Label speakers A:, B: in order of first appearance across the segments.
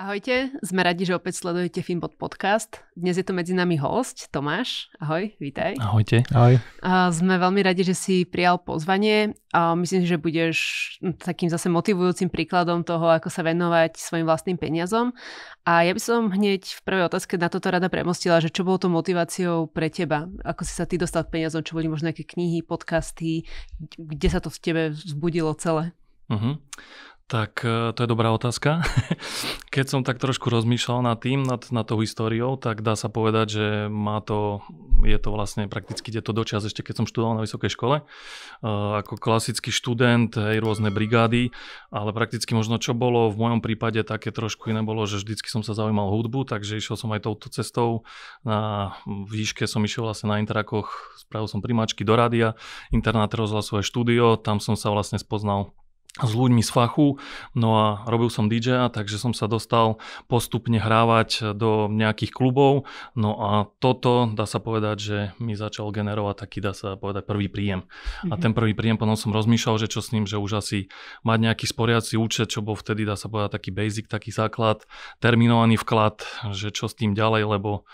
A: Ahojte, sme radi, že opäť sledujete Finbot podcast. Dnes je tu medzi nami hosť, Tomáš. Ahoj, vítaj.
B: Ahojte.
C: Ahoj.
A: Sme veľmi radi, že si prijal pozvanie a myslím si, že budeš takým zase motivujúcim príkladom toho, ako sa venovať svojim vlastným peniazom. A ja by som hneď v prvej otázke na toto rada premostila, že čo bolo to motiváciou pre teba? Ako si sa ty dostal k peniazom? Čo boli možno nejaké knihy, podcasty? Kde sa to v tebe vzbudilo celé?
B: Tak to je dobrá otázka. Keď som tak trošku rozmýšľal nad tou históriou, tak dá sa povedať, že je to vlastne prakticky ide to dočas ešte keď som študoval na vysokej škole. Ako klasický študent, rôzne brigády, ale prakticky možno čo bolo v mojom prípade také trošku iné bolo, že vždycky som sa zaujímal hudbu, takže išiel som aj touto cestou. Na výške som išiel vlastne na interakoch, spravil som primáčky do rádia, internát rozhlasové štúdio, tam som sa vlastne spoznal s ľuďmi z fachu, no a robil som DJ, takže som sa dostal postupne hrávať do nejakých klubov, no a toto dá sa povedať, že mi začal generovať taký, dá sa povedať, prvý príjem. A ten prvý príjem, potom som rozmýšľal, že čo s ním, že už asi mať nejaký sporiaci účet, čo bol vtedy, dá sa povedať, taký basic, taký základ, terminovaný vklad, že čo s tým ďalej, lebo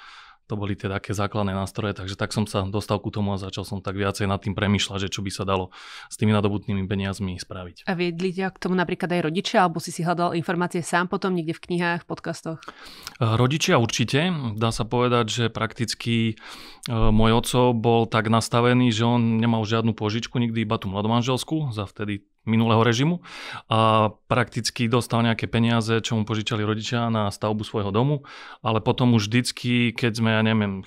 B: to boli tie také základné nástroje, takže tak som sa dostal ku tomu a začal som tak viacej nad tým premýšľať, že čo by sa dalo s tými nadobudnými peniazmi spraviť.
A: A viedli ťa k tomu napríklad aj rodičia, alebo si hľadal informácie sám potom niekde v knihách, podcastoch? Rodičia
B: určite. Dá sa povedať, že prakticky môj oco bol tak nastavený, že on nemal žiadnu požičku, nikdy iba tú mladomanželskú za vtedy minulého režimu a prakticky dostal nejaké peniaze, čo mu požičali rodičia na stavbu svojho domu, ale potom už vždycky, keď sme,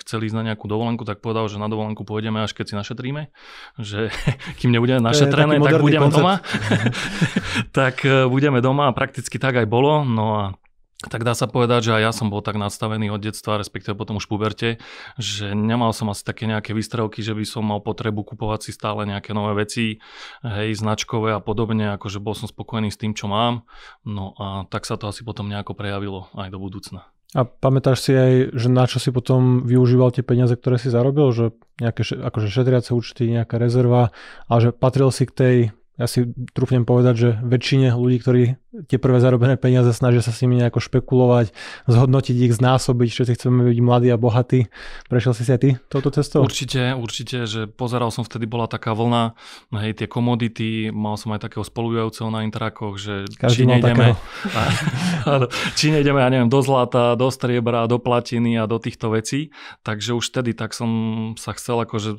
B: chceli ísť na nejakú dovolenku, tak povedal, že na dovolenku pôjdeme, až keď si našetríme, že kým nebudeme našetrené, tak budeme doma. Tak budeme doma a prakticky tak aj bolo, no a tak dá sa povedať, že aj ja som bol tak nastavený od detstva, respektíve potom už v puberte, že nemal som asi také nejaké výstrelky, že by som mal potrebu kupovať si stále nejaké nové veci, značkové a podobne, akože bol som spokojný s tým, čo mám, no a tak sa to asi potom nejako prejavilo aj do budúcna.
C: A pamätáš si aj, že na čo si potom využíval tie peniaze, ktoré si zarobil, že nejaké akože šetriace účty, nejaká rezerva, ale že patril si k tej, ja si trúfnem povedať, že väčšine ľudí, ktorí tie prvé zarobené peniaze snažia sa s nimi nejako špekulovať, zhodnotiť ich, znásobiť, všetci chceme byť mladí a bohatí. Prešiel si aj ty touto cestou?
B: Určite, že pozeral som vtedy, bola taká vlna, tie komodity, mal som aj takého spolujúceho na interakoch, že či nejdeme, ja neviem, do zlata, do striebra, do platiny a do týchto vecí, takže už vtedy tak som sa chcel akože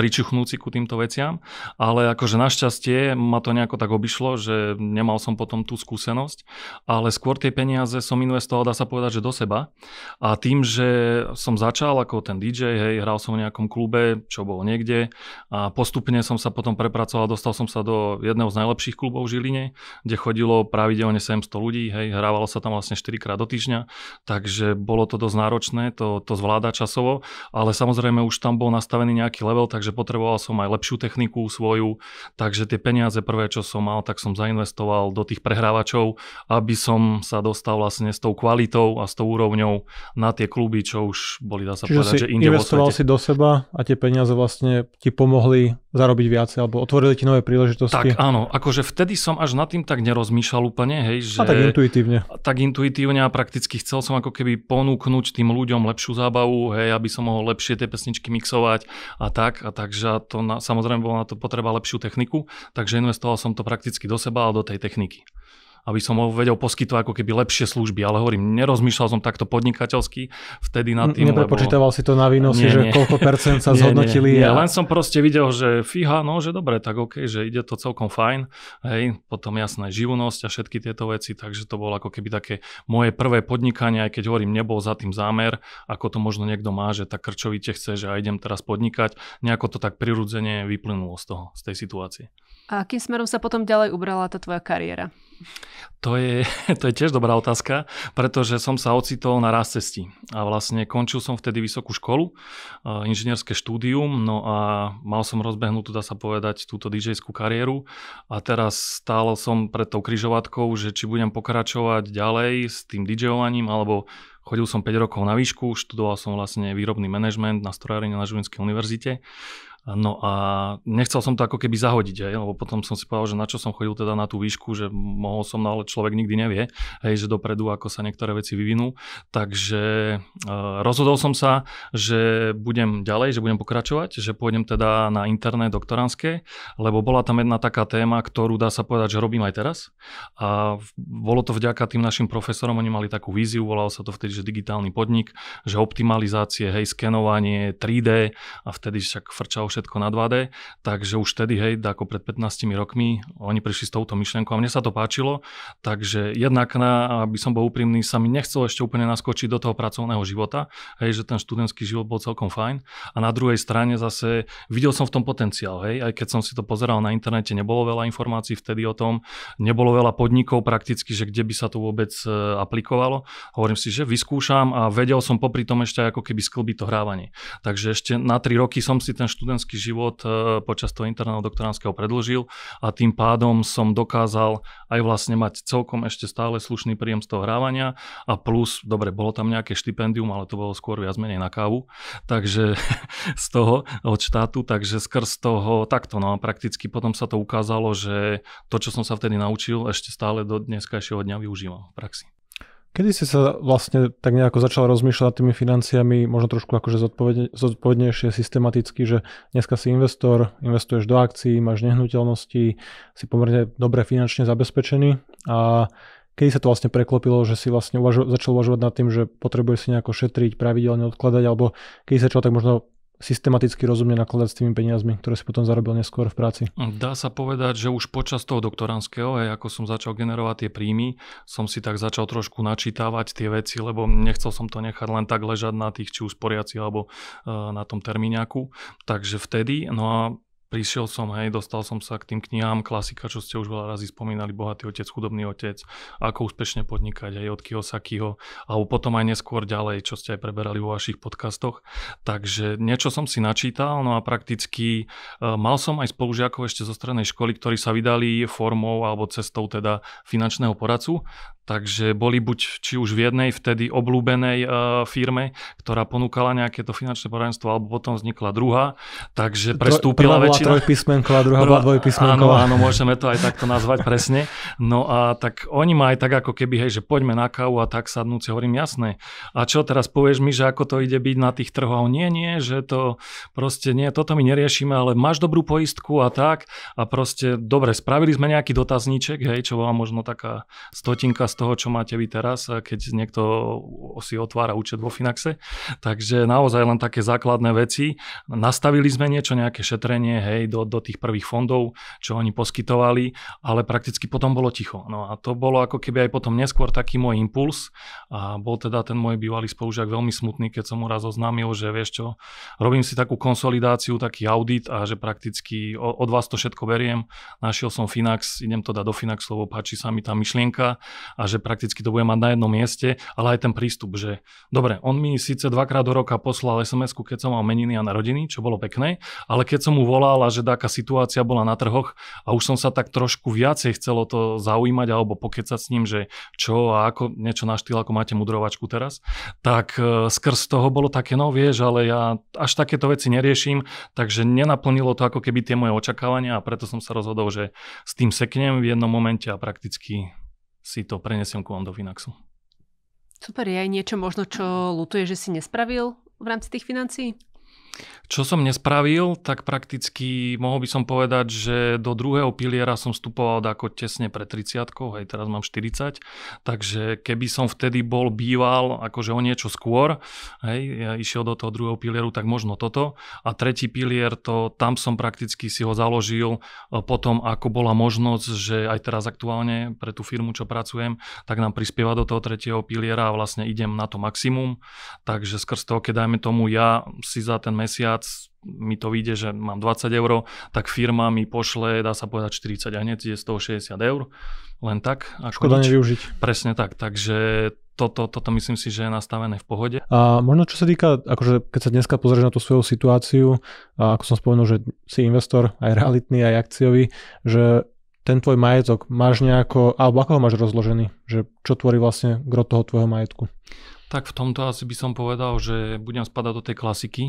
B: pričuchnúci ku týmto veciam, ale akože našťastie ma to nejako tak obišlo, že nemal som potom tú skúsenosť, ale skôr tie peniaze som investoval, dá sa povedať, že do seba a tým, že som začal ako ten DJ, hral som v nejakom klube, čo bolo niekde a postupne som sa potom prepracoval, dostal som sa do jedného z najlepších klubov v Žiline, kde chodilo pravidelne 700 ľudí, hrávalo sa tam vlastne 4-krát do týždňa, takže bolo to dosť náročné, to zvláda časovo, ale samozrejme už tam bol nastavený nejaký level, takže potreboval som aj lepšiu techniku svoju, takže tie peniaze prvé, čo som mal, tak som zainvestoval do tých prehrávačov, aby som sa dostal vlastne s tou kvalitou a s tou úrovňou na tie kluby, čo už boli, dá sa povedať, že inde vo svete. Čiže si investoval si
C: do seba a tie peniaze vlastne ti pomohli zarobiť viacej, alebo otvorili ti nové príležitosti?
B: Tak áno, akože vtedy som až nad tým tak nerozmýšľal úplne, že...
C: A tak intuitívne.
B: Tak intuitívne a prakticky chcel som ako keby ponúknuť tým ľuďom lepšiu zábavu, aby som mohol lepšie tie pesničky mixovať a takže to samozrejme bolo na to potreba lepšiu techniku, takže investoval som to prakticky do seba a do tej techniky, aby som vedel poskytovať ako keby lepšie služby, ale hovorím, nerozmýšľal som takto podnikateľsky vtedy nad tým,
C: neprepočítaval si to na výnosy, že koľko percent sa zhodnotili?
B: Nie, len som proste videl, že fíha, no, že dobre, tak okej, že ide to celkom fajn, potom jasné, živnosť a všetky tieto veci, takže to bolo ako keby také moje prvé podnikanie, aj keď hovorím, nebol za tým zámer, ako to možno niekto má, že tak krčovite chce, že idem teraz podnikať, nejako to tak prirodzene vyplynulo z tej situácie.
A: A akým smerom sa potom ďalej ubrala tá tvoja kariéra?
B: To je tiež dobrá otázka, pretože som sa ocitol na rázcestí a vlastne končil som vtedy vysokú školu, inžinierské štúdium, no a mal som rozbehnutú, dá sa povedať, túto DJ-skú kariéru a teraz stál som pred tou križovatkou, že či budem pokračovať ďalej s tým DJ-ovaním, alebo chodil som 5 rokov na výšku, študoval som vlastne výrobný manažment na strojárni na Žilinskej univerzite No a nechcel som to ako keby zahodiť, lebo potom som si povedal, že na čo som chodil teda na tú výšku, že mohol som, ale človek nikdy nevie, že dopredu ako sa niektoré veci vyvinú. Takže rozhodol som sa, že budem ďalej, že budem pokračovať, že pôjdem teda na interné doktorantské, lebo bola tam jedna taká téma, ktorú dá sa povedať, že robím aj teraz. A bolo to vďaka tým našim profesorom, oni mali takú víziu, volalo sa to vtedy, že digitálny podnik, že optimalizácie, skenovanie, 3D a vtedy však frčalo všetko na 2D, takže už vtedy, ako pred 15 rokmi, oni prišli s touto myšlienkou a mne sa to páčilo, takže jednak, aby som bol úprimný, sa mi nechcel ešte úplne naskočiť do toho pracovného života, že ten študentský život bol celkom fajn a na druhej strane zase videl som v tom potenciál, aj keď som si to pozeral na internete, nebolo veľa informácií vtedy o tom, nebolo veľa podnikov prakticky, že kde by sa to vôbec aplikovalo. Hovorím si, že vyskúšam a vedel som popri tom ešte ako keby sklbiť to hrávanie. Takže ešte na 3 roky som si ten študentský život počas toho interného doktorandského predĺžil a tým pádom som dokázal aj vlastne mať celkom ešte stále slušný príjem z toho hrávania a plus, dobre, bolo tam nejaké štipendium, ale to bolo skôr viac menej na kávu, takže z toho od štátu, takže skrz toho takto, no a prakticky potom sa to ukázalo, že to, čo som sa vtedy naučil, ešte stále do dneskajšieho dňa využívam v praxi.
C: Kedy si sa vlastne tak nejako začal rozmýšľať nad tými financiami, možno trošku akože zodpovednejšie, systematicky, že dneska si investor, investuješ do akcií, máš nehnuteľnosti, si pomerne dobre finančne zabezpečený a kedy sa to vlastne preklopilo, že si vlastne začal uvažovať nad tým, že potrebuješ si nejako šetriť, pravidelne odkladať, alebo kedy sa začal tak možno systematicky rozumne nakladať s tými peniazmi, ktoré si potom zarobil neskôr v práci?
B: Dá sa povedať, že už počas toho doktorandského, ako som začal generovať tie príjmy, som si tak začal trošku načítavať tie veci, lebo nechcel som to nechať len tak ležať na tých či už poriaci alebo na tom termíňaku. Takže vtedy, no a prišiel som, dostal som sa k tým knihám, klasika, čo ste už veľa razy spomínali, Bohatý otec, chudobný otec, ako úspešne podnikať, od Kiyosakiho, alebo potom aj neskôr ďalej, čo ste aj preberali vo vašich podcastoch. Takže niečo som si načítal, no a prakticky mal som aj spolužiakov ešte zo strednej školy, ktorí sa vydali formou alebo cestou teda finančného poradcu. Takže boli buď či už v jednej vtedy obľúbenej firme, ktorá ponúkala nejaké to finančné poradenstvo, alebo potom vznikla druhá, takže prestúpila väčšina.
C: Prvá bola trojpísmenková, druhá bola dvojpísmenková.
B: Áno, môžeme to aj takto nazvať presne. No a tak oni ma aj tak ako keby, že poďme na kávu a tak sadnúci, hovorím jasné. A čo teraz povieš mi, že ako to ide byť na tých trhoch? Nie, že to proste nie, toto my neriešime, ale máš dobrú poistku a tak. A proste, dobre, spravili sme nejaký dotazníček, čo bola možno taká stotinka z toho, čo máte vy teraz, keď niekto si otvára účet vo Finaxe. Takže naozaj len také základné veci. Nastavili sme niečo, nejaké šetrenie, do tých prvých fondov, čo oni poskytovali, ale prakticky potom bolo ticho. No a to bolo ako keby aj potom neskôr taký môj impuls a bol teda ten môj bývalý spolužiak veľmi smutný, keď som mu raz oznámil, že vieš čo, robím si takú konsolidáciu, taký audit a že prakticky od vás to všetko beriem. Našiel som Finax, idem to dať do Finaxu, lebo páči sa mi tá myšlienka a že prakticky to bude mať na jednom mieste, ale aj ten prístup, že dobre, on mi síce 2-krát do roka poslal SMS-ku, keď som mal meniny a narodiny, čo bolo pekné, ale keď som mu volal a že taká situácia bola na trhoch a už som sa tak trošku viacej chcelo to zaujímať alebo pokecať s ním, že čo a ako, niečo na štýl, ako máte mudrovačku teraz, tak skrz toho bolo také, no vieš, ale ja až takéto veci neriešim, takže nenaplnilo to ako keby tie moje očakávania a preto som sa rozhodol, že s tým seknem v jednom momente a prakticky si to prenesiem ku vám do Finaxu.
A: Super, je aj niečo možno, čo ľutuješ, že si nespravil v rámci tých financií?
B: Čo som nespravil, tak prakticky mohol by som povedať, že do druhého piliera som vstupoval ako tesne pred 30-kou, teraz mám 40, takže keby som vtedy bol býval akože o niečo skôr, ja išiel do toho druhého pilieru, tak možno toto. A tretí pilier, tam som prakticky si ho založil potom, ako bola možnosť, že aj teraz aktuálne pre tú firmu, čo pracujem, tak nám prispieva do toho tretieho piliera a vlastne idem na to maximum. Takže skrz toho, keď dajme tomu ja si za ten mesiac mi to vyjde, že mám 20 eur, tak firma mi pošle, dá sa povedať 40 a hneď je z toho 60 eur. Len tak.
C: Škoda nevyužiť.
B: Presne tak, takže toto myslím si, že je nastavené v pohode.
C: A možno čo sa týka, akože keď sa dneska pozrieš na tú svoju situáciu, a ako som spomenul, že si investor, aj realitný, aj akciový, že ten tvoj majetok máš nejako, alebo ako ho máš rozložený? Že čo tvorí vlastne gro toho tvojho majetku?
B: Tak v tomto asi by som povedal, že budem spadať do tej klasiky,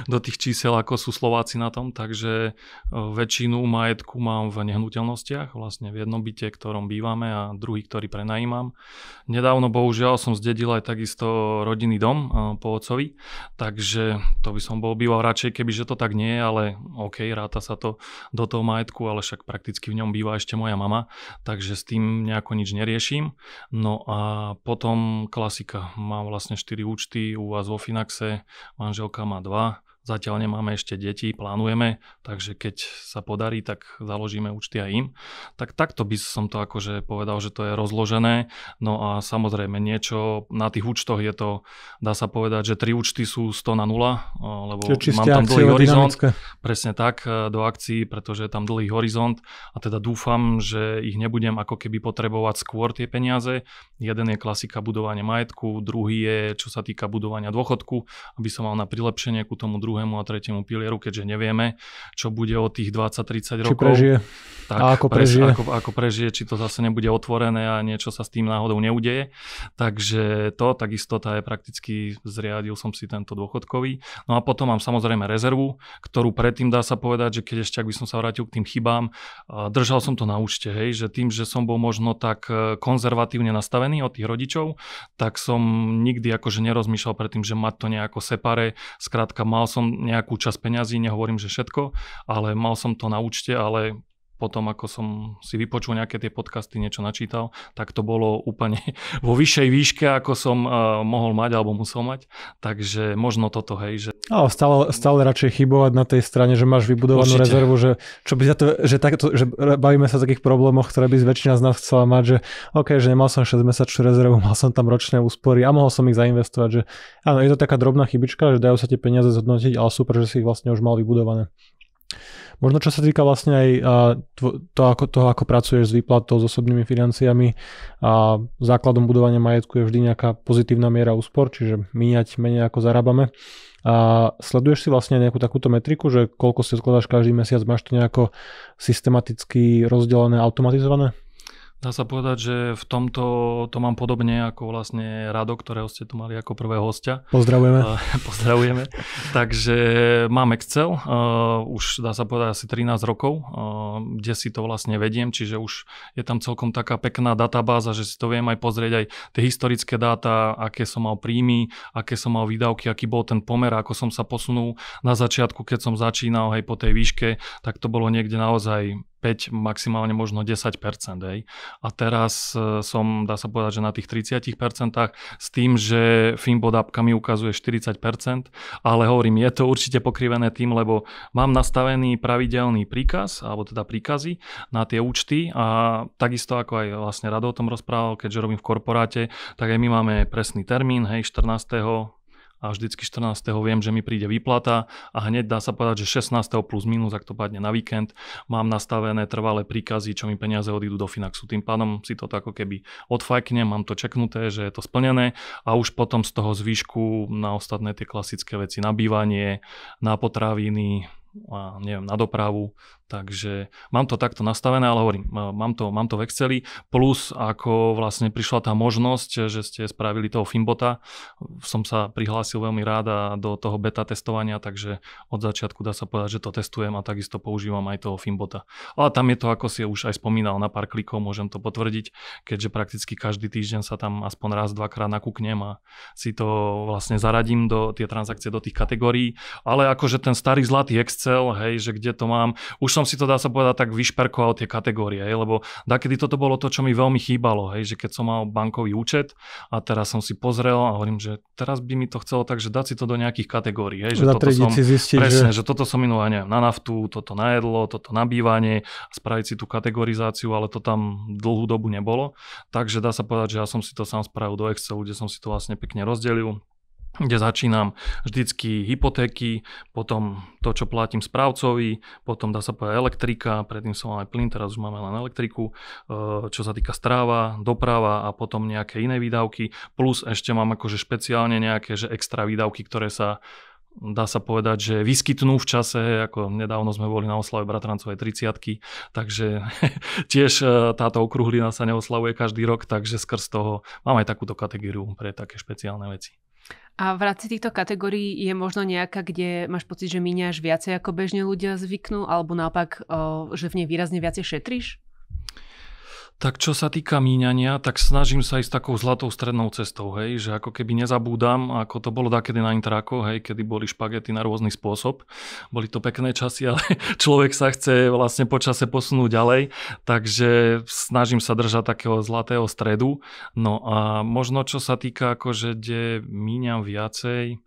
B: do tých čísel, ako sú Slováci na tom, takže väčšinu majetku mám v nehnuteľnostiach, vlastne v jednom byte, ktorom bývame a druhý, ktorý prenajímam. Nedávno bohužiaľ som zdedil aj takisto rodinný dom po otcovi, takže to by som bol býval radšej, kebyže to tak nie je, ale OK, ráta sa to do toho majetku, ale však prakticky v ňom býva ešte moja mama, takže s tým nejako nič neriešim. No a potom klasika. Mám vlastne 4 účty u vás vo Finaxe, manželka má 2. Zatiaľ nemáme ešte deti, plánujeme, takže keď sa podarí, tak založíme účty aj im. Tak takto by som to akože povedal, že to je rozložené. No a samozrejme niečo na tých účtoch je to, dá sa povedať, že 3 účty sú 100 na 0, lebo mám tam dlhý horizont. Presne tak, do akcií, pretože je tam dlhý horizont a teda dúfam, že ich nebudem ako keby potrebovať skôr tie peniaze. Jeden je klasika budovanie majetku, druhý je čo sa týka budovania dôchodku, aby som mal na prilepšenie ku tomu druhému a tretiemu pilieru, keďže nevieme, čo bude o tých 20-30 rokov.
C: Či prežije.
B: Tak,
C: a ako prežije.
B: Ako prežije, či to zase nebude otvorené a niečo sa s tým náhodou neudeje. Takže to, takisto je prakticky zriadil som si tento dôchodkový. No a potom mám samozrejme rezervu, ktorú predtým dá sa povedať, že keď ešte, ak by som sa vrátil k tým chybám, držal som to na účte, hej, že tým, že som bol možno tak konzervatívne nastavený od tých rodičov, tak som nikdy akože nerozmýšľal predtým, že mať to nejako separé. Skrátka, mal som nejakú časť peňazí, nehovorím, že všetko, ale mal som to na účte, ale potom, ako som si vypočul nejaké tie podcasty, niečo načítal, tak to bolo úplne vo vyššej výške, ako som mohol mať alebo musel mať. Takže možno toto, hej. Že...
C: Ale stále radšej chybovať na tej strane, že máš vybudovanú rezervu, že čo by za to, že takto, že bavíme sa o takých problémoch, ktoré by väčšina z nás chcela mať, že OK, že nemal som 6-mesačnú rezervu, mal som tam ročné úspory a mohol som ich zainvestovať, že áno, je to taká drobná chybička, že dajú sa tie peniaze zhodnotiť, ale super, že si ich vlastne už mal vybudované. Možno čo sa týka vlastne aj toho, ako pracuješ s výplatou, s osobnými financiami a základom budovania majetku je vždy nejaká pozitívna miera úspor, čiže míňať menej ako zarábame. A sleduješ si vlastne nejakú takúto metriku, že koľko si odkladáš každý mesiac, máš to nejako systematicky rozdelené, automatizované?
B: Dá sa povedať, že v tomto to mám podobne ako vlastne Rado, ktorého ste tu mali ako prvého hostia.
C: Pozdravujeme.
B: Pozdravujeme. Takže mám Excel, už dá sa povedať asi 13 rokov, kde si to vlastne vediem, čiže už je tam celkom taká pekná databáza, že si to viem aj pozrieť aj tie historické dáta, aké som mal príjmy, aké som mal výdavky, aký bol ten pomer, ako som sa posunul na začiatku, keď som začínal, hej, po tej výške, tak to bolo niekde naozaj 5, maximálne možno 10%. Hej. A teraz som, dá sa povedať, že na tých 30% s tým, že Finbod appka mi ukazuje 40%, ale hovorím, je to určite pokrivené tým, lebo mám nastavený pravidelný príkaz, alebo teda príkazy na tie účty a takisto ako aj vlastne Rado o tom rozprával, keďže robím v korporáte, tak aj my máme presný termín, hej, 14. a vždycky 14. viem, že mi príde výplata a hneď dá sa povedať, že 16. plus minus, ak to padne na víkend, mám nastavené trvalé príkazy, čo mi peniaze odídu do Finaxu. Tým pádom si to ako keby odfajknem, mám to čeknuté, že je to splnené a už potom z toho zvýšku na ostatné tie klasické veci, na bývanie, na potraviny, a neviem, na dopravu, takže mám to takto nastavené, ale hovorím, mám to v Exceli, plus ako vlastne prišla tá možnosť, že ste spravili toho Finbota, som sa prihlásil veľmi rád a do toho beta testovania, takže od začiatku dá sa povedať, že to testujem a takisto používam aj toho Finbota. Ale tam je to, ako si už aj spomínal, na pár klikov môžem to potvrdiť, keďže prakticky každý týždeň sa tam aspoň raz, dvakrát nakúknem a si to vlastne zaradím do tie transakcie do tých kategórií, ale akože ten starý zlatý Excel, hej, že kde to mám. Už som si to, dá sa povedať, tak vyšperkoval tie kategórie, hej, lebo dakedy toto bolo to, čo mi veľmi chýbalo, hej, že keď som mal bankový účet a teraz som si pozrel a hovorím, že teraz by mi to chcelo tak, že dať si to do nejakých kategórií, hej, že toto som
C: zistiť,
B: presne, že toto som minul, neviem, na naftu, toto na jedlo, toto na bývanie, spraviť si tú kategorizáciu, ale to tam dlhú dobu nebolo. Takže dá sa povedať, že ja som si to sám spravil do Excelu, kde som si to vlastne pekne rozdelil, kde začínam vždycky hypotéky, potom to, čo platím správcovi, potom dá sa povedať elektrika, predtým som mal aj plyn, teraz už máme len elektriku, čo sa týka stráva, doprava a potom nejaké iné výdavky, plus ešte mám akože špeciálne nejaké že extra výdavky, ktoré sa dá sa povedať, že vyskytnú v čase, ako nedávno sme boli na oslave bratrancovej 30-ky, takže tiež táto okrúhlina sa neoslavuje každý rok, takže skrz toho máme aj takúto kategóriu pre také špeciálne veci.
A: A v rámci týchto kategórií je možno nejaká, kde máš pocit, že míňaš viacej ako bežne ľudia zvyknú, alebo naopak, že v nej výrazne viacej šetríš?
B: Tak čo sa týka míňania, tak snažím sa ísť takou zlatou strednou cestou, hej, že ako keby nezabúdam, ako to bolo dakedy na intrákoch, hej, kedy boli špagety na rôzny spôsob. Boli to pekné časy, ale človek sa chce vlastne počase posunúť ďalej, takže snažím sa držať takého zlatého stredu. No a možno čo sa týka akože, kde míňam viacej,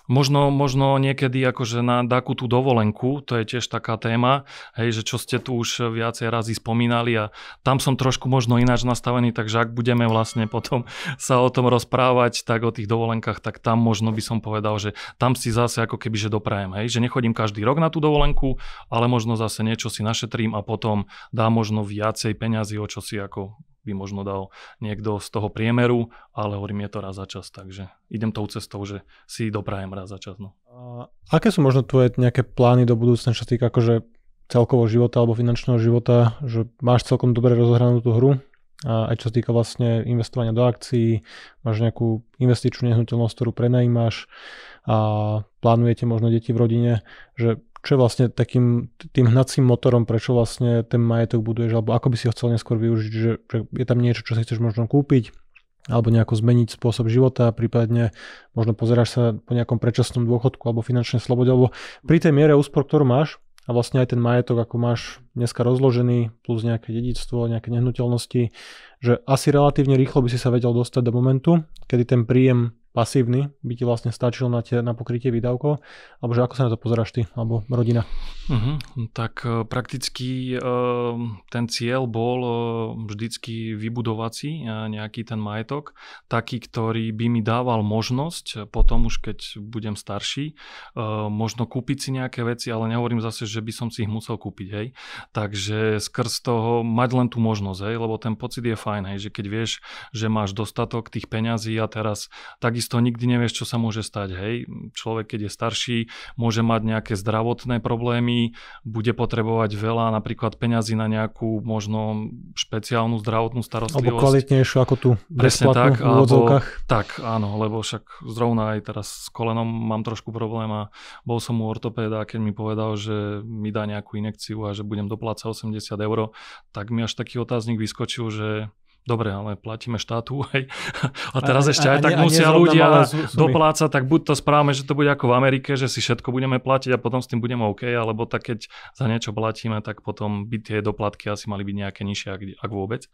B: Možno niekedy akože na takú tú dovolenku, to je tiež taká téma, hej, že čo ste tu už viacej razy spomínali a tam som trošku možno ináč nastavený, takže ak budeme vlastne potom sa o tom rozprávať, tak o tých dovolenkách, tak tam možno by som povedal, že tam si zase ako keby, že doprajem, hej, že nechodím každý rok na tú dovolenku, ale možno zase niečo si našetrím a potom dá možno viacej peňazí, o čo si ako by možno dal niekto z toho priemeru, ale hovorím, je to raz za čas, takže idem tou cestou, že si doprajem raz za čas. No.
C: Aké sú možno tvoje nejaké plány do budúcna, čo týka akože celkového života alebo finančného života, že máš celkom dobre rozohranú tú hru a aj čo týka vlastne investovania do akcií, máš nejakú investičnú nehnuteľnosť, ktorú prenajímaš a plánujete možno deti v rodine, že čo je vlastne takým tým hnacím motorom, prečo vlastne ten majetok buduješ, alebo ako by si ho chcel neskôr využiť, že je tam niečo, čo si chceš možno kúpiť, alebo nejako zmeniť spôsob života, prípadne možno pozeráš sa po nejakom predčasnom dôchodku alebo finančnej slobode, alebo pri tej miere úspor, ktorú máš a vlastne aj ten majetok, ako máš dneska rozložený, plus nejaké dedičstvo, nejaké nehnuteľnosti, že asi relatívne rýchlo by si sa vedel dostať do momentu, kedy ten príjem pasívny by ti vlastne stačil na pokrytie výdavkov, alebo že ako sa na to pozeráš ty, alebo rodina?
B: Tak prakticky ten cieľ bol vždycky vybudovať si nejaký ten majetok, taký, ktorý by mi dával možnosť, potom už keď budem starší, možno kúpiť si nejaké veci, ale nehovorím zase, že by som si ich musel kúpiť, hej. Takže skrz toho mať len tú možnosť, hej, lebo ten pocit je fajn, hej, že keď vieš, že máš dostatok tých peňazí a teraz takisto nikdy nevieš, čo sa môže stať, hej. Človek, keď je starší, môže mať nejaké zdravotné problémy, bude potrebovať veľa napríklad peňazí na nejakú možno špeciálnu zdravotnú starostlivosť.
C: Alebo kvalitnejšiu ako tu bezplatnú v úvodzovkách.
B: Tak, áno, lebo však zrovna aj teraz s kolenom mám trošku problém a bol som u ortopéda a keď mi povedal, že mi dá nejakú injekciu a že budem doplácať 80 €, tak mi až taký otáznik vyskočil, že dobre, ale platíme štátu, hej. A teraz ešte aj tak musia ľudia doplácať, tak buď to správame, že to bude ako v Amerike, že si všetko budeme platiť a potom s tým budeme OK, alebo tak keď za niečo platíme, tak potom by tie doplatky asi mali byť nejaké nižšie, ak vôbec.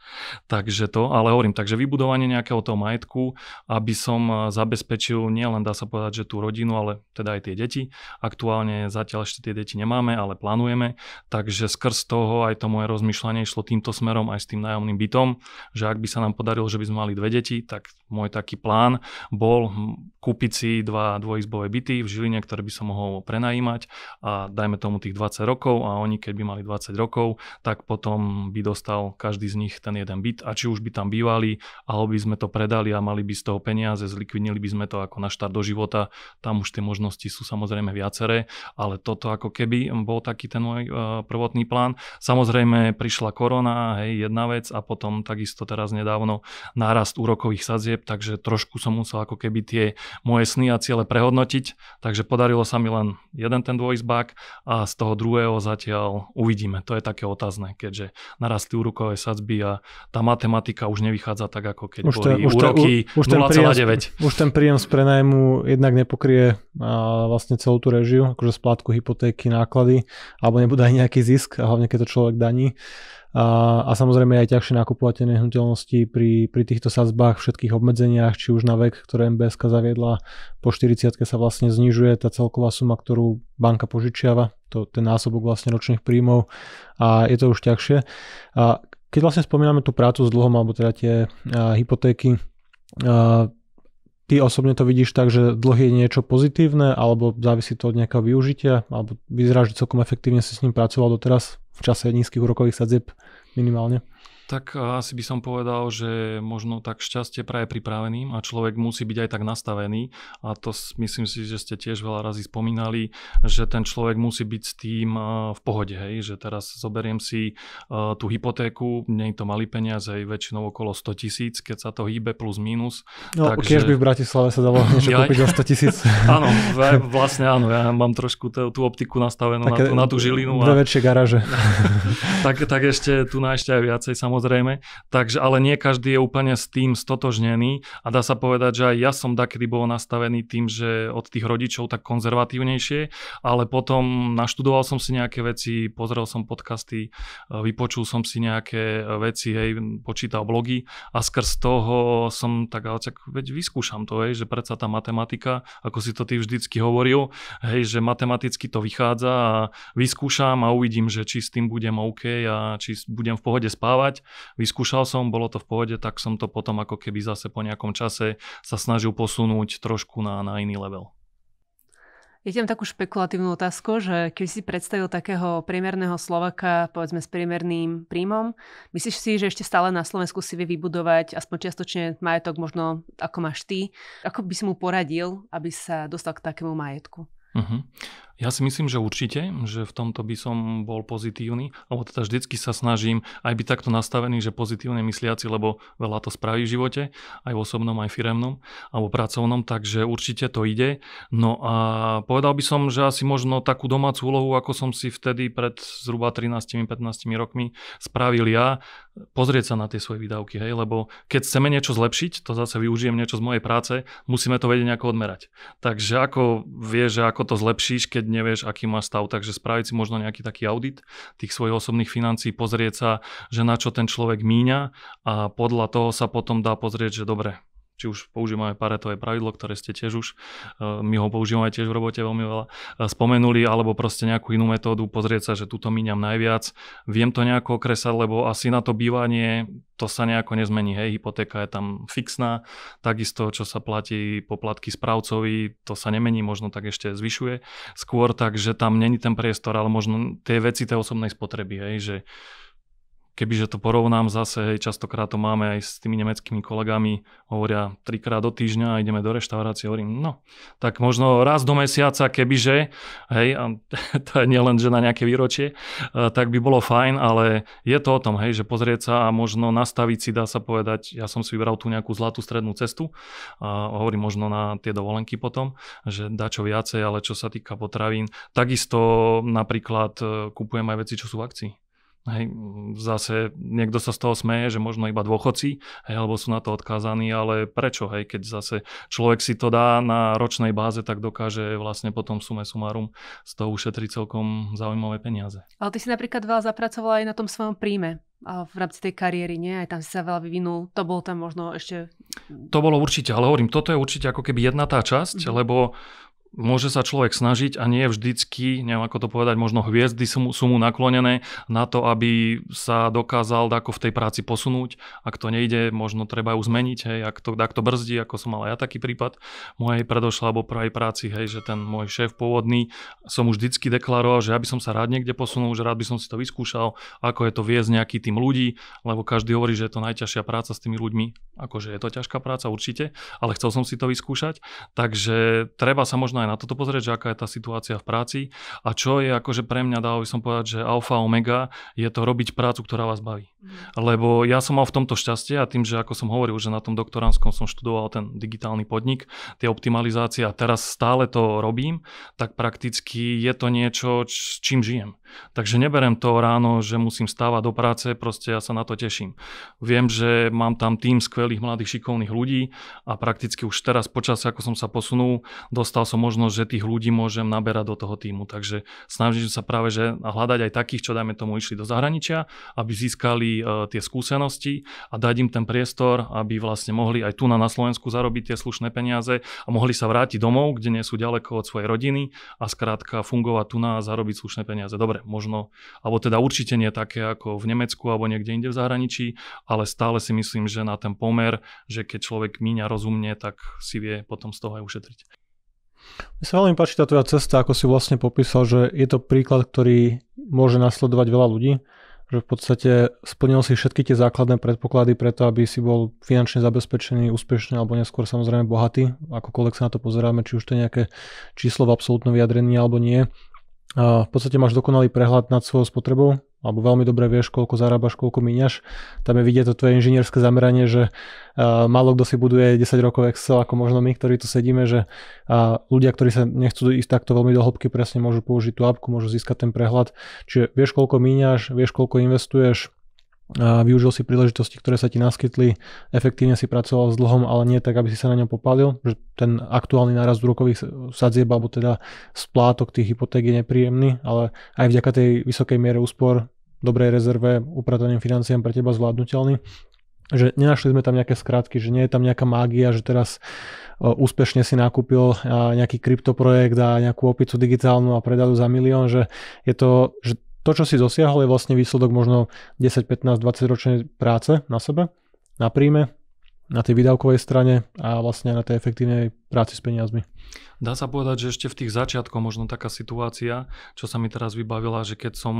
B: Takže to, ale hovorím, takže vybudovanie nejakého toho majetku, aby som zabezpečil nielen, dá sa povedať, že tú rodinu, ale teda aj tie deti. Aktuálne zatiaľ ešte tie deti nemáme, ale plánujeme, takže skrz toho aj to moje rozmýšľanie išlo týmto smerom aj s tým nájomným bytom, že ak by sa nám podarilo, že by sme mali 2 deti, tak môj taký plán bol kúpiť si 2 dvojizbové byty v Žiline, ktoré by som mohol prenajímať a dajme tomu tých 20 rokov a oni keď by mali 20 rokov, tak potom by dostal každý z nich ten jeden byt a či už by tam bývali, alebo by sme to predali a mali by z toho peniaze, zlikvidnili by sme to ako na štart do života, tam už tie možnosti sú samozrejme viaceré, ale toto ako keby bol taký ten môj prvotný plán. Samozrejme prišla korona, hej, jedna vec a potom takisto teraz nedávno nárast úrokových sadzieb, takže trošku som musel ako keby tie moje sny a ciele prehodnotiť, takže podarilo sa mi len jeden ten dvojizbák a z toho druhého zatiaľ uvidíme. To je také otázne, keďže narastli úrokové sadzby a tá matematika už nevychádza tak, ako keď boli úroky 0,9.
C: Už ten príjem z prenajmu jednak nepokrie vlastne celú tú režiu, akože splátku hypotéky, náklady, alebo nebude aj nejaký zisk, a hlavne keď to človek daní. A samozrejme aj ťažšie nakupovať nehnuteľnosti pri týchto sadzbách, všetkých obmedzeniach, či už na vek, ktoré MBSK zaviedla, po 40-ke sa vlastne znižuje tá celková suma, ktorú banka požičiava, ten násobok vlastne ročných príjmov a je to už ťažšie. A keď vlastne spomíname tú prácu s dlhom, alebo teda tie hypotéky, ty osobne to vidíš tak, že dlh je niečo pozitívne, alebo závisí to od nejakého využitia, alebo vyzerá, že celkom efektívne si s ním pracoval doteraz v čase nízkych úrokových sadzieb minimálne?
B: Tak asi by som povedal, že možno tak šťastie praje pripraveným a človek musí byť aj tak nastavený a to myslím si, že ste tiež veľa razy spomínali, že ten človek musí byť s tým v pohode, hej, že teraz zoberiem si tú hypotéku, nie je to malý peniaz, aj väčšinou okolo 100 000, keď sa to hýbe plus minus.
C: No keď by v Bratislave sa dalo niečo kúpiť za 100 000.
B: Áno, vlastne áno, ja mám trošku tú optiku nastavenú na tú Žilinu.
C: Dve väčšie garáže.
B: tak ešte tu ešte aj viacej samozrejme. Takže, ale nie každý je úplne s tým stotožnený a dá sa povedať, že aj ja som dakedy bol nastavený tým, že od tých rodičov tak konzervatívnejšie, ale potom naštudoval som si nejaké veci, pozrel som podcasty, vypočul som si nejaké veci, hej, počítal blogy a skrz toho som tak, ale veď vyskúšam to, hej, že predsa tá matematika, ako si to ty vždycky hovoril, hej, že matematicky to vychádza a vyskúšam a uvidím, že či s tým budem OK a či budem v pohode spávať. Vyskúšal som, bolo to v pohode, tak som to potom ako keby zase po nejakom čase sa snažil posunúť trošku na iný level.
A: Ja ti mám takú špekulatívnu otázku, že keď si predstavil takého priemerného Slováka, povedzme s priemerným príjmom, myslíš si, že ešte stále na Slovensku si vie vybudovať aspoň čiastočne majetok možno ako máš ty? Ako by si mu poradil, aby sa dostal k takému majetku?
B: Uh-huh. Ja si myslím, že určite, že v tomto by som bol pozitívny, alebo teda vždycky sa snažím aj byť takto nastavený, že pozitívne mysliaci, lebo veľa to spraví v živote, aj v osobnom, aj firemnom, alebo pracovnom, takže určite to ide. No a povedal by som, že asi možno takú domácu úlohu, ako som si vtedy pred zhruba 13-15 rokmi spravil ja, pozrieť sa na tie svoje výdavky, hej, lebo keď chceme niečo zlepšiť, to zase využijem niečo z mojej práce, musíme to vedieť nejako odmerať. Takže ako vieš, že ako to zlepšíš, keď nevieš, aký máš stav, takže spraviť si možno nejaký taký audit tých svojich osobných financií, pozrieť sa, že na čo ten človek míňa a podľa toho sa potom dá pozrieť, že dobre, či už používame Paretové pravidlo, ktoré ste tiež už, my ho používame tiež v robote veľmi veľa, spomenuli, alebo proste nejakú inú metódu, pozrieť sa, že túto míňam najviac, viem to nejako okresať, lebo asi na to bývanie to sa nejako nezmení, hej, hypotéka je tam fixná, takisto, čo sa platí poplatky správcovi, to sa nemení, možno tak ešte zvyšuje skôr, takže tam není ten priestor, ale možno tie veci tej osobnej spotreby, hej, že kebyže to porovnám zase, častokrát to máme aj s tými nemeckými kolegami, hovoria 3-krát do týždňa a ideme do reštaurácie, hovorím, no, tak možno raz do mesiaca, kebyže, hej, a to je nielen, že na nejaké výročie, tak by bolo fajn, ale je to o tom, hej, že pozrieť sa a možno nastaviť si, dá sa povedať, ja som si vybral tú nejakú zlatú strednú cestu, a hovorím možno na tie dovolenky potom, že dá čo viacej, ale čo sa týka potravín, takisto napríklad kupujem aj veci, čo sú v akcii. Hej, zase niekto sa z toho smeje, že možno iba dôchodci, hej, alebo sú na to odkázaní, ale prečo, hej, keď zase človek si to dá na ročnej báze, tak dokáže vlastne potom sume sumárum z toho ušetriť celkom zaujímavé peniaze.
A: Ale ty si napríklad veľa zapracovala aj na tom svojom príjme v rámci tej kariéry, nie? Aj tam si sa veľa vyvinul, to bolo tam možno ešte...
B: To bolo určite, ale hovorím, toto je určite ako keby jedna tá časť, lebo môže sa človek snažiť a nie vždycky, neviem ako to povedať, možno hviezdy sú mu naklonené na to, aby sa dokázal ako v tej práci posunúť. Ak to nejde, možno treba ju zmeniť, hej, ak to brzdí, ako som mal ja taký prípad mojej predošlej alebo prvej práci, hej, že ten môj šéf pôvodný som už vždycky deklaroval, že ja by som sa rád niekde posunul, že rád by som si to vyskúšal, ako je to viesť nejaký tým ľudí, lebo každý hovorí, že je to najťažšia práca s tými ľuďmi. Akože je to ťažká práca určite, ale chcel som si to vyskúšať. Takže treba sa možno aj na toto pozrieť, že aká je tá situácia v práci a čo je akože pre mňa, dalo by som povedať, že alfa omega je to robiť prácu, ktorá vás baví. Lebo ja som mal v tomto šťastie a tým, že ako som hovoril, že na tom doktorandskom som študoval ten digitálny podnik, tie optimalizácie a teraz stále to robím, tak prakticky je to niečo, s čím žijem. Takže neberem to ráno, že musím stávať do práce, proste ja sa na to teším. Viem, že mám tam tým skvelých mladých šikovných ľudí a prakticky už teraz počas, ako som sa posunul, dostal som možnosť, že tých ľudí môžem naberať do toho týmu. Takže snažím sa práve že hľadať aj takých, čo dajme tomu išli do zahraničia, aby získali tie skúsenosti a dať im ten priestor, aby vlastne mohli aj tu na Slovensku zarobiť tie slušné peniaze a mohli sa vrátiť domov, kde nie sú ďaleko od svojej rodiny a skrátka fungovať tu na a zarobiť slušné peniaze. Dobre, možno, alebo teda určite nie také ako v Nemecku alebo niekde inde v zahraničí, ale stále si myslím, že na ten pomer, že keď človek míňa rozumne, tak si vie potom z toho aj ušetriť.
C: Mne sa veľmi páči tá tvoja cesta, ako si vlastne popísal, že je to príklad, ktorý môže nasledovať veľa ľudí, že v podstate splnil si všetky tie základné predpoklady preto, aby si bol finančne zabezpečený, úspešný alebo neskôr samozrejme bohatý, akokoľvek sa na to pozeráme, či už to je nejaké číslo v absolútnom vyjadrení alebo nie. V podstate máš dokonalý prehľad nad svojou spotrebou, alebo veľmi dobre vieš, koľko zarábaš, koľko míňaš. Tam je vidieť to tvoje inžinierské zameranie, že málo kto si buduje 10 rokov Excel, ako možno my, ktorí tu sedíme, že ľudia, ktorí sa nechcú ísť takto veľmi do hĺbky, presne môžu použiť tú apku, môžu získať ten prehľad. Čiže vieš, koľko míňaš, vieš, koľko investuješ, využil si príležitosti, ktoré sa ti naskytli, efektívne si pracoval s dlhom, ale nie tak, aby si sa na ňom popálil, že ten aktuálny nárast úrokových sadzieb alebo teda splátok tých hypoték je nepríjemný, ale aj vďaka tej vysokej miere úspor, dobrej rezerve, uprataným financiám pre teba zvládnutelný. Že nenašli sme tam nejaké skratky, že nie je tam nejaká mágia, že teraz úspešne si nakúpil nejaký kryptoprojekt a nejakú opicu digitálnu a predal za 1 000 000, že je to, že to, čo si dosiahol, je vlastne výsledok možno 10, 15, 20 ročnej práce na sebe, na príjme, na tej výdavkovej strane a vlastne na tej efektívnej práci s peniazmi.
B: Dá sa povedať, že ešte v tých začiatkoch možno taká situácia, čo sa mi teraz vybavila, že keď som,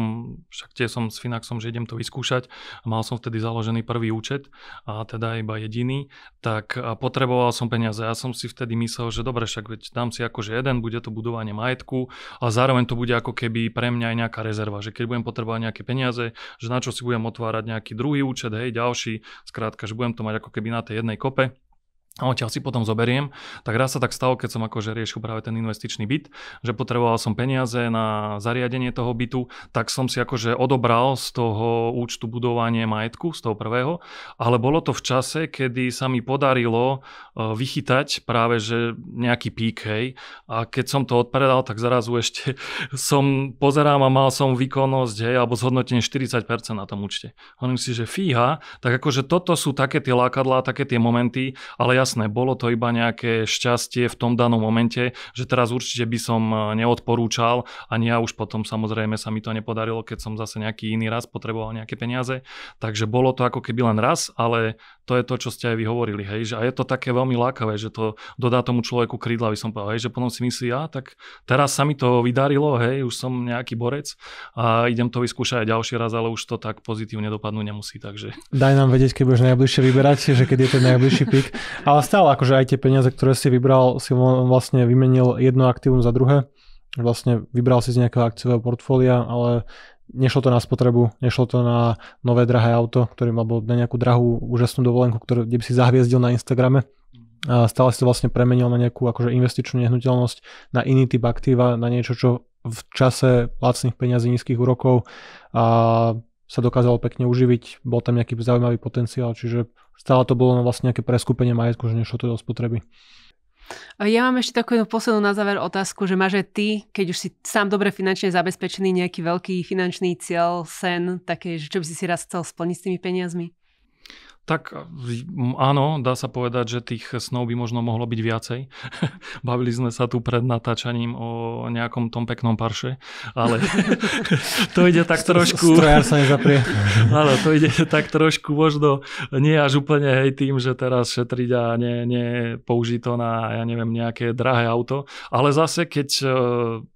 B: však tie som s Finaxom, že idem to vyskúšať, mal som vtedy založený prvý účet a teda iba jediný, tak potreboval som peniaze. Ja som si vtedy myslel, že dobre, však veď dám si akože jeden, bude to budovanie majetku, ale zároveň to bude ako keby pre mňa aj nejaká rezerva, že keď budem potrebovať nejaké peniaze, že na čo si budem otvárať nejaký druhý účet, hej, ďalší, skrátka, že budem to mať ako keby na tej jednej kope. A odtiaľ si potom zoberiem, tak raz sa tak stalo, keď som akože riešil práve ten investičný byt, že potreboval som peniaze na zariadenie toho bytu, tak som si akože odobral z toho účtu budovanie majetku, z toho prvého, ale bolo to v čase, kedy sa mi podarilo vychytať práve že nejaký pík, hej, a keď som to odpredal, tak zrazu ešte som pozerám a mal som výkonnosť, hej, alebo zhodnotenie 40% na tom účte. Hovorím si, že fíha, tak akože toto sú také tie lákadlá, také tie momenty, ale jasné, bolo to iba nejaké šťastie v tom danom momente, že teraz určite by som neodporúčal, ani ja už potom samozrejme sa mi to nepodarilo, keď som zase nejaký iný raz potreboval nejaké peniaze, takže bolo to ako keby len raz, ale to je to, čo ste aj vy hovorili, hej, že a je to také veľmi lákavé, že to dodá tomu človeku krídla, by som povedal, hej, že potom si myslí, tak teraz sa mi to vydarilo, hej, už som nejaký borec a idem to vyskúšať aj ďalší raz, ale už to tak pozitívne dopadnúť nemusí, takže.
C: Daj nám vedieť, keď budeš najbližšie vyberať, že keď je ten najbližší pík. Ale stále akože aj tie peniaze, ktoré si vybral, si vlastne vymenil jedno aktívum za druhé. Vlastne vybral si z nejakého akciového portfólia, ale nešlo to na spotrebu, nešlo to na nové drahé auto, ktorým alebo na nejakú drahú úžasnú dovolenku, kde by si zahviezdil na Instagrame. A stále si to vlastne premenil na nejakú akože investičnú nehnuteľnosť, na iný typ aktíva, na niečo, čo v čase lacných peňazí, nízkych úrokov a sa dokázalo pekne uživiť, bol tam nejaký zaujímavý potenciál, čiže stále to bolo vlastne nejaké preskupenie majetku, že nešlo to do spotreby.
A: Ja mám ešte takú poslednú na záver otázku, že máš aj ty, keď už si sám dobre finančne zabezpečený, nejaký veľký finančný cieľ, sen, také, že čo by si raz chcel splniť s tými peniazmi?
B: Tak áno, dá sa povedať, že tých snov by možno mohlo byť viacej. Bavili sme sa tu pred natáčaním o nejakom tom peknom parše, ale to ide tak trošku...
C: Strojár sa nezaprie.
B: Áno, to ide tak trošku možno nie až úplne hej tým, že teraz šetriť a nepoužiť to na, ja neviem, nejaké drahé auto, ale zase keď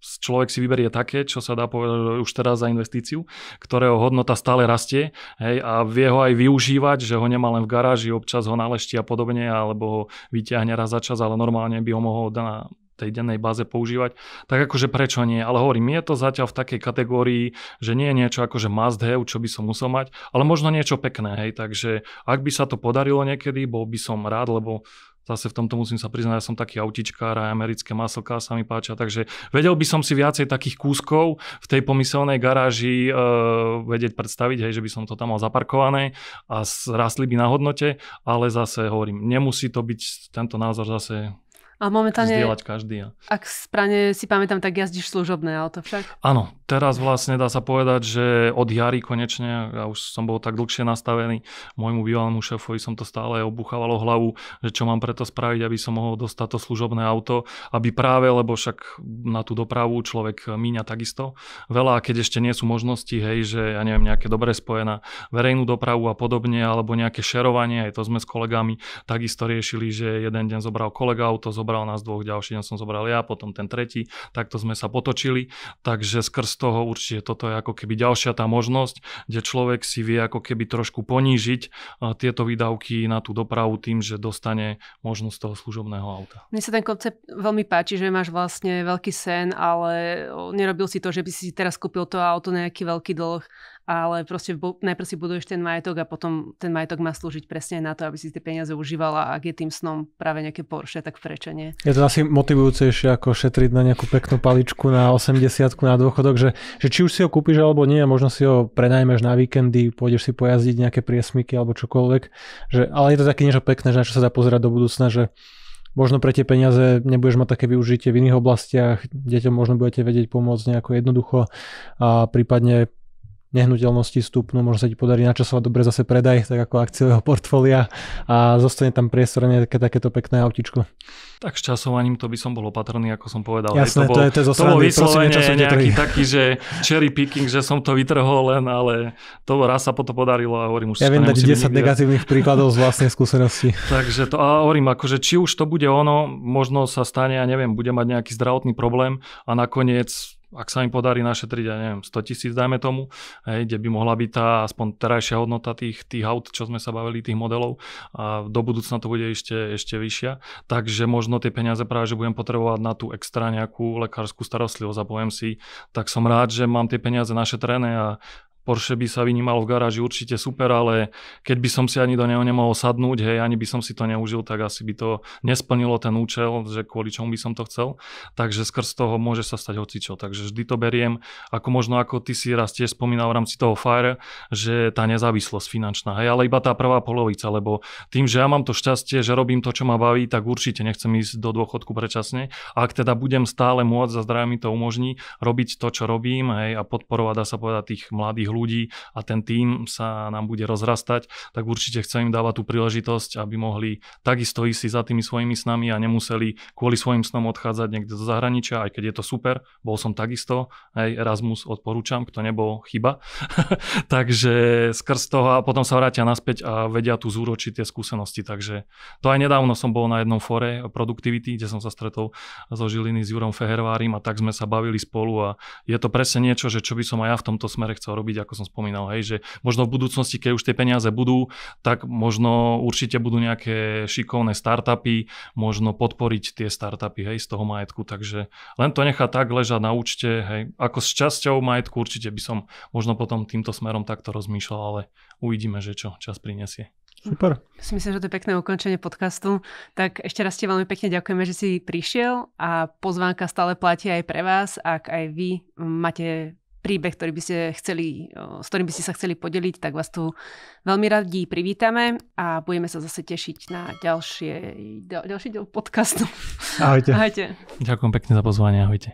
B: človek si vyberie také, čo sa dá povedať už teraz za investíciu, ktorého hodnota stále rastie, hej, a vie ho aj využívať, že ho nemá len v garáži, občas ho nalešti a podobne, alebo ho vyťahne raz za čas, ale normálne by ho mohol na tej dennej báze používať, tak akože prečo nie? Ale hovorím, je to zatiaľ v takej kategórii, že nie je niečo akože must have, čo by som musel mať, ale možno niečo pekné, hej, takže ak by sa to podarilo niekedy, bol by som rád, lebo zase v tomto musím sa priznať, ja som taký autičkár a americké muscle sa mi páčia, takže vedel by som si viacej takých kúskov v tej pomyselnej garáži vedieť predstaviť, hej, že by som to tam mal zaparkované a rastli by na hodnote, ale zase hovorím, nemusí to byť tento názor zase
A: ale momentálne,
B: zdieľať každý.
A: Ak správne si pamätám, tak jazdíš služobné auto však?
B: Áno, teraz vlastne dá sa povedať, že od jary konečne, ja už som bol tak dlhšie nastavený, môjmu bývalému šéfovi som to stále obuchávalo hlavu, že čo mám preto spraviť, aby som mohol dostať to služobné auto, aby práve, lebo však na tú dopravu človek míňa takisto veľa, a keď ešte nie sú možnosti, hej, že ja neviem, nejaké dobre spojená verejnú dopravu a podobne, alebo nejaké šerovanie, aj to sme s kolegami takisto riešili, že jeden deň zobral kolega auto, zobral zobral nás dvoch, ďalší deň som zobral ja, potom ten tretí, takto sme sa potočili, takže skrz toho určite toto je ako keby ďalšia tá možnosť, kde človek si vie ako keby trošku ponížiť tieto výdavky na tú dopravu tým, že dostane možnosť toho služobného auta.
A: Mne sa ten koncept veľmi páči, že máš vlastne veľký sen, ale nerobil si to, že by si teraz kúpil to auto na nejaký veľký dlh, ale proste najprv si buduješ ten majetok a potom ten majetok má slúžiť presne na to, aby si tie peniaze užívala, a ak je tým snom práve nejaké Porsche, tak prečo nie?
C: Je to asi motivujúcejšie ako šetriť na nejakú peknú paličku na 80-ku na dôchodok, že či už si ho kúpiš alebo nie, možno si ho prenajmeš na víkendy, pôjdeš si pojazdiť nejaké priesmyky alebo čokoľvek, ale je to také niečo pekné, že na čo sa dá pozerať do budúcna, že možno pre tie peniaze nebudeš mať také využitie v iných oblastiach, deťom možno budete vedieť pomôcť nejako jednoducho a prípadne nehnuteľnosti stúpnú, možno sa ti podarí načasovať dobre zase predaj, tak ako akciového portfólia a zostane tam priestor na takéto pekné autičko.
B: Tak s časovaním to by som bol opatrný, ako som povedal.
C: Jasné,
B: to
C: je zo srandy, prosím,
B: nejaký taký, že cherry picking, že som to vytrhol len, ale to raz sa potom podarilo a hovorím, už
C: ja viem dať 10 negatívnych príkladov z vlastnej skúsenosti.
B: Takže to, a hovorím, akože či už to bude ono, možno sa stane, ja neviem, bude mať nejaký zdravotný problém a nakoniec, ak sa im podarí našetriť, ja neviem, 100 000, dajme tomu, kde by mohla byť tá aspoň terajšia hodnota tých aut, čo sme sa bavili, tých modelov, a do budúcna to bude ešte vyššia. Takže možno tie peniaze práve, že budem potrebovať na tú extra nejakú lekárskú starostlivosť a poviem si, tak som rád, že mám tie peniaze našetrené a Porsche by sa vynímalo v garáži určite super, ale keď by som si ani do neho nemohol sadnúť, ani by som si to neužil, tak asi by to nesplnilo ten účel, že kvôli čomu by som to chcel. Takže skrz toho môže sa stať hocičo. Takže vždy to beriem, ako ty si raz tiež spomínal v rámci toho FIRE, že tá nezávislosť finančná, ale iba tá prvá polovica, lebo tým, že ja mám to šťastie, že robím to, čo ma baví, tak určite nechcem ísť do dôchodku predčasne. A ak teda budem stále môcť, za zdravie mi to umožní, robiť to, čo robím, a podporovať, dá sa povedať, tých mladých ľudí a ten tím sa nám bude rozrastať, tak určite chcem im dávať tú príležitosť, aby mohli takisto ísť si za tými svojimi snami a nemuseli kvôli svojim snom odchádzať niekde do zahraničia, aj keď je to super, bol som takisto, Erasmus odporúčam, kto nebol, chyba. Takže skrz toho a potom sa vrátia naspäť a vedia tu zúročiť tie skúsenosti, takže to aj nedávno som bol na jednom fóre Productivity, kde som sa stretol so Žiliny s Jurom Fehervárim a tak sme sa bavili spolu a je to presne niečo, že čo by som aj ja v tomto smere chcel robiť, ako som spomínal, že možno v budúcnosti, keď už tie peniaze budú, tak možno určite budú nejaké šikovné startupy, možno podporiť tie startupy, z toho majetku, takže len to nechá tak ležať na účte, ako s časťou majetku určite by som možno potom týmto smerom takto rozmýšľal, ale uvidíme, že čo čas prinesie.
C: Super.
A: Myslím, že to je pekné ukončenie podcastu. Tak ešte raz ti veľmi pekne ďakujeme, že si prišiel a pozvánka stále platí aj pre vás. Ak aj vy máte príbeh, ktorý by ste chceli, s ktorým by ste sa chceli podeliť, tak vás tu veľmi radi privítame a budeme sa zase tešiť na ďalší diel podcastu.
C: Ahojte.
A: Ahojte.
B: Ďakujem pekne za pozvanie, ahojte.